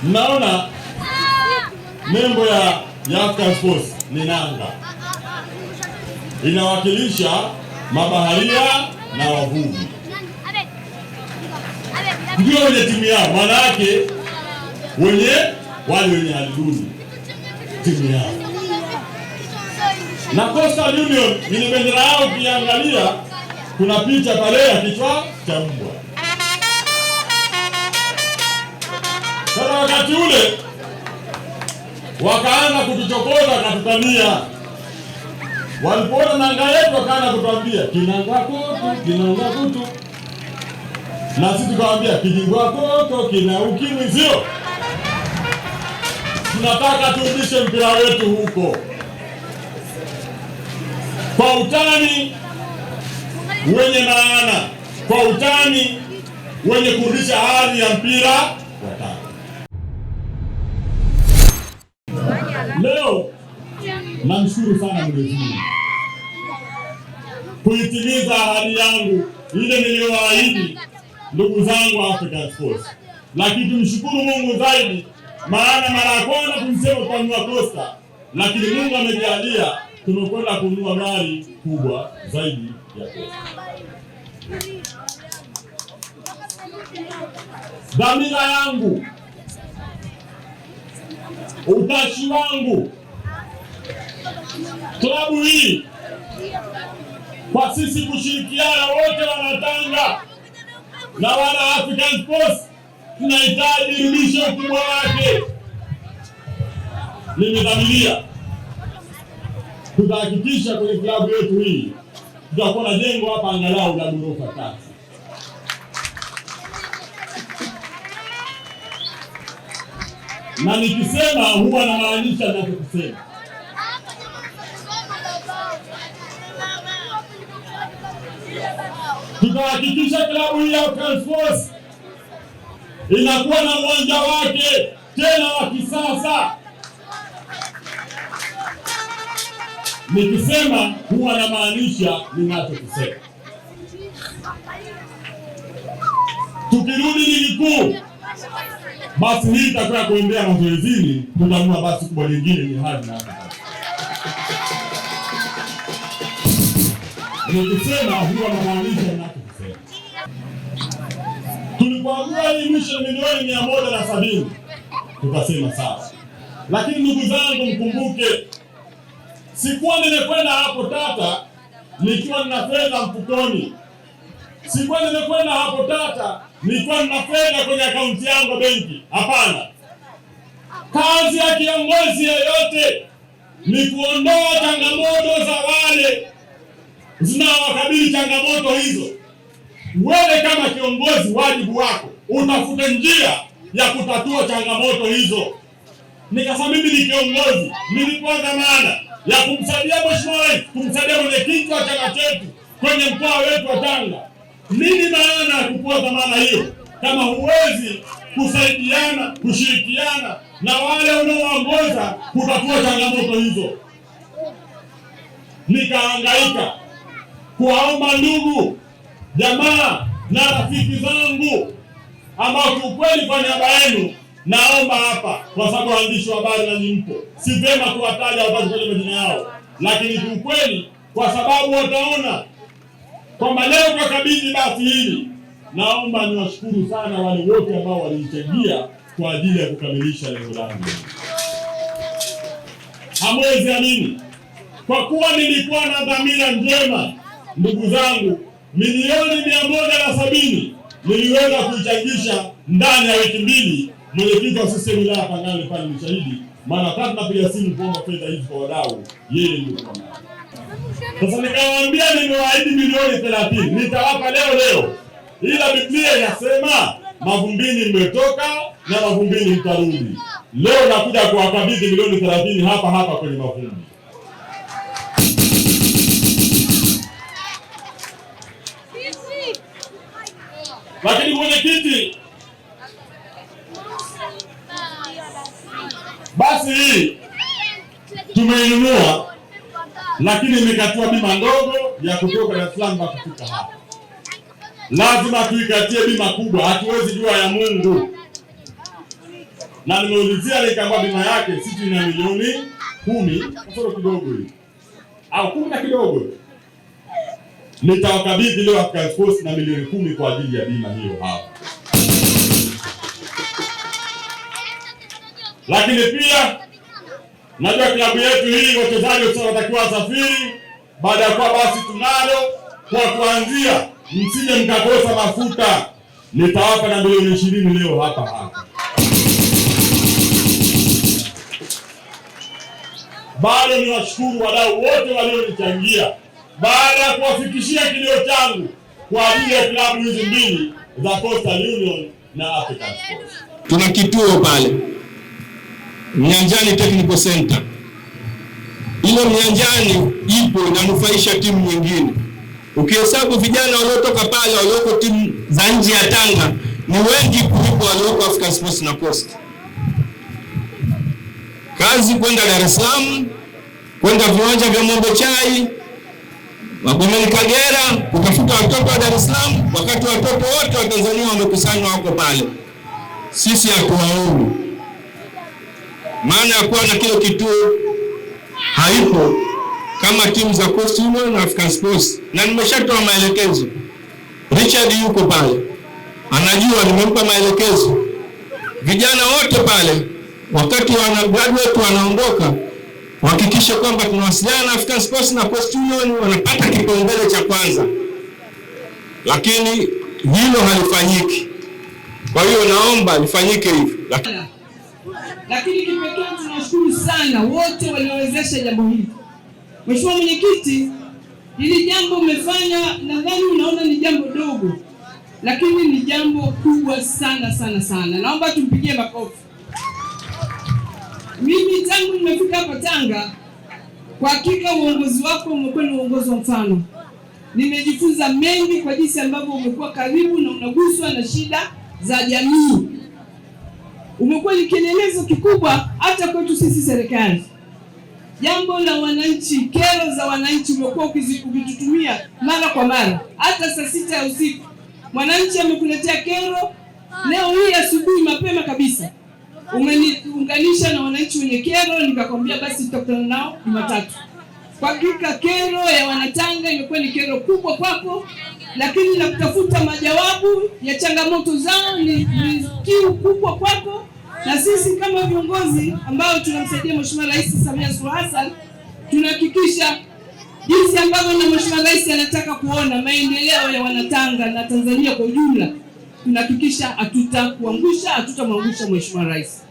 Mnaona nembo ya African Sports ni nanga, inawakilisha mabaharia na wavuvi, ndio wenye timu yao. Maana yake wale wenye hali duni timu yao. Na Coastal Union ni bendera yao, kiangalia kuna picha pale ya kichwa cha mbwa. Sasa wakati ule wakaanza kutuchokoza, katutania. Walipoona nanga yetu wakaanza kutuambia kinanga kutu. Na sisi tukawaambia kijingwa koko kina ukimwi, sio? Tunataka turudishe mpira wetu huko kwa utani wenye maana, kwa utani wenye kurudisha hali ya mpira wa tano. Leo namshukuru sana Mwenyezi Mungu kuitimiza ahadi yangu ile niliyowaahidi ndugu zangu wa African Sports. Lakini tumshukuru Mungu zaidi, maana mara ya kwanza tulisema tutanunua Costa, lakini Mungu amejalia tumekwenda kununua gari kubwa zaidi ya Costa. Dhamira yangu, utashi wangu, klabu hii kwa sisi kushirikiana wote Wanatanga na wana African Sports, tunahitaji irudishe ukubwa wake. Nimedhamiria tutahakikisha kwenye klabu yetu hii tutakuwa na jengo hapa angalau la ghorofa 3. Na nikisema huwa namaanisha ninachosema. Tutahakikisha klabu hii ya African Sports inakuwa na uwanja wake tena wa kisasa. Nikisema huwa namaanisha ninachosema. Tukirudi ligi kuu, basi hii itakuwa kuendea mazoezini, tutanunua basi kubwa lingine ni hadi na hapa. Nikisema huwa namaanisha ninachosema. Tulipoamua hii mwisho milioni 170 tukasema sawa. Lakini ndugu zangu, mkumbuke sikuwa nimekwenda hapo Tata nikiwa nina fedha mfukoni. Sikuwa nimekwenda hapo Tata nikiwa nina fedha kwenye akaunti yangu benki. Hapana. Kazi ya kiongozi yeyote ni kuondoa changamoto za wale zinawakabili changamoto hizo. Wewe kama kiongozi, wajibu wako utafute njia ya kutatua changamoto hizo. Nikasema mimi ni kiongozi, nilipewa dhamana ya kumsaidia Mheshimiwa Rais, kumsaidia mwenyekiti wa chama chetu kwenye mkoa wetu wa Tanga. Nini maana ya kupewa dhamana hiyo kama huwezi kusaidiana, kushirikiana na wale unaoongoza kutatua changamoto hizo? Nikahangaika kuwaomba ndugu, jamaa na rafiki zangu ambao kiukweli kwa niaba yenu naomba hapa, kwa sababu waandishi wa habari na nyimpo, si vema kuwataja watu kwenye majina yao, lakini kiukweli kwa sababu wataona kwamba leo kwa kabidhi basi hili, naomba niwashukuru sana wale wote ambao walichangia kwa ajili ya kukamilisha lengo langu. Hamwezi amini, kwa kuwa nilikuwa na dhamira njema, ndugu zangu, milioni 170 niliweza kuichangisha ndani ya wiki 2. Mwenyekiti wa CCM wilaya Pangani pale ni shahidi, maana wakati napiga simu kuomba fedha hizi kwa wadau, yeye ndio kwa maana. Sasa nikawaambia nimewaahidi milioni 30 nitawapa leo, ila Biblia inasema mavumbini mmetoka na mavumbini mtarudi. Leo nakuja kuwakabidhi milioni 30 hapa kwenye mavumbi. Lakini mwenyekiti, basi hii tumeinunua, lakini imekatiwa bima ndogo ya kutoka Dar es Salaam kufika hapa. Lazima tuikatie bima kubwa, hatuwezi jua ya Mungu. na nimeulizia nikaambiwa bima yake sisi ina milioni 10 kasoro kidogo hivi au 10 na kidogo. Nitawakabidhi leo African Sports na milioni 10 kwa ajili ya bima hiyo hapa. Lakini pia najua klabu yetu hii wachezaji wote watakiwa wasafiri, baada ya kuwa basi tunalo kwa kuanzia, msije mkakosa mafuta. Nitawapa na milioni 20 leo hapa. Bado ni washukuru wadau wote walionichangia baada ya kuwafikishia kilio changu kwa ajili ya klabu hizi mbili za Coastal Union na African Sports. Tuna kituo pale Mnyanjani Technical Center. Ile Mnyanjani ipo inanufaisha timu nyingine. Ukihesabu vijana waliotoka pale walioko timu za nje ya Tanga ni wengi kuliko walioko African Sports na Coast. Kazi kwenda Dar es Salaam, kwenda viwanja vya Mombe Chai, Magomeni Kagera, kutafuta watoto wa Dar es Salaam, wakati watoto wote wa Tanzania wamekusanywa wako pale. Sisi hatuwaoni. Maana ya kuwa na kile kituo haipo kama timu za Coast Union na African Sports, na nimeshatoa maelekezo. Richard yuko pale, anajua, nimempa maelekezo. Vijana wote pale wakati wana graduate wanaondoka, hakikisha kwamba tunawasiliana na African Sports na Coast Union, wanapata kipaumbele cha kwanza. Lakini hilo halifanyiki. Kwa hiyo naomba lifanyike hivyo. Lakini kipekee tunashukuru sana wote waliowezesha jambo hili. Mheshimiwa Mwenyekiti, hili jambo umefanya, nadhani unaona ni jambo dogo, lakini ni jambo kubwa sana sana sana. Naomba tumpigie makofi. Mimi tangu nimefika hapa Tanga, kwa hakika uongozi wako umekuwa ni uongozi wa mfano. Nimejifunza mengi kwa jinsi ambavyo umekuwa karibu na unaguswa na shida za jamii. Umekuwa ni kielelezo kikubwa hata kwetu sisi serikali. Jambo la wananchi, kero za wananchi umekuwa ukitutumia mara kwa mara. Hata saa 6 ya usiku mwananchi amekuletea kero. Leo hii asubuhi mapema kabisa umeniunganisha na wananchi wenye kero, nikakwambia basi tutakutana nao Jumatatu. Kwa hakika kero ya Wanatanga imekuwa ni kero kubwa kwako, lakini na kutafuta majawabu ya changamoto zao ni kiu kubwa kwako. Na sisi kama viongozi ambao tunamsaidia Mheshimiwa Rais Samia Suluhu Hassan, tunahakikisha jinsi ambavyo na Mheshimiwa Rais anataka kuona maendeleo ya Wanatanga na Tanzania kwa ujumla, tunahakikisha hatutamwangusha Mheshimiwa Rais.